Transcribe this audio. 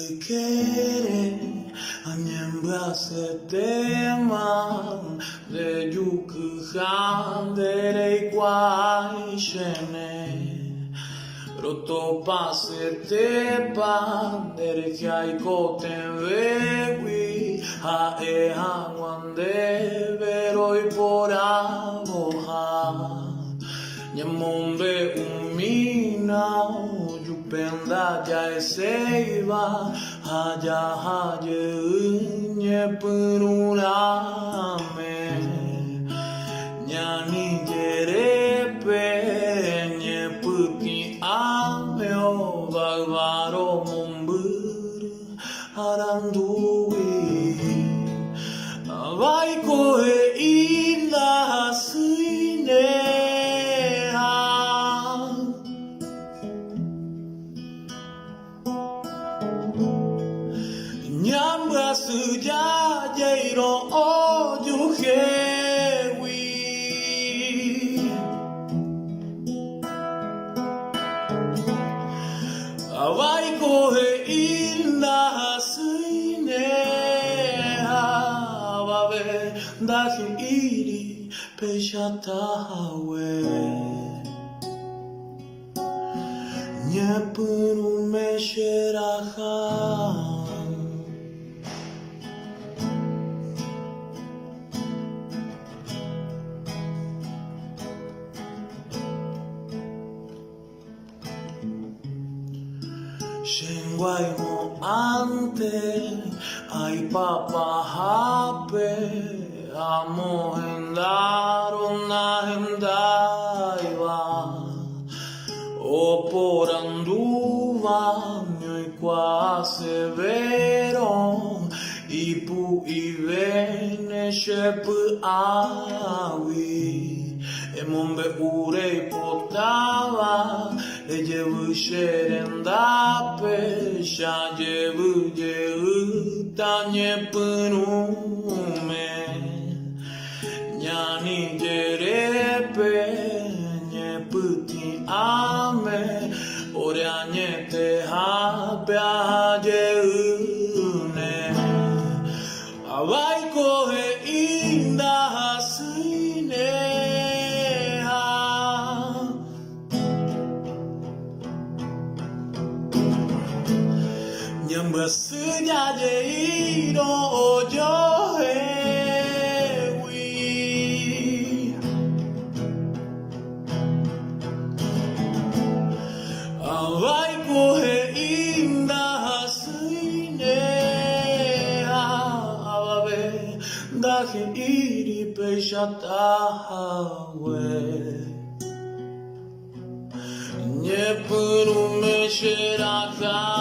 ykere, Añembyasyetéma, jukyha, ndereichuaáichene, Rotopasetépa, Nderehe aikotevêgui, haguã, ndeve, roiporavoha, Ñamombe'umina, Ojupe, ndaja'eséiva, jaha, ñepyrûrame, Ñani, jerépe, ñepyti'ãme, ovayvarõ, Mombyry, arandúgui, Aváiko Ñamombyasyetéma, Ojupe, Aváiko ndahe'iri ñepyrûrame jaha. Aimo'ante, aipapahape, amo'endaro ndahe'iri, oporandúva, ñoikuaasevérõ, Ipu'ivene, py'agui, Embe'u reipotava, ejevycherendápe, chajevyjeýta ñepyrûrame, Ñani, jerépe, ñepyti'ãme, ore añetehápe ahajeýne, Aváiko ndaha'eséiva, Ñamombyasyetéma, ojohégui, Aváiko ndaha'eséiva, ndahe'iri ñepyrûrame jaha.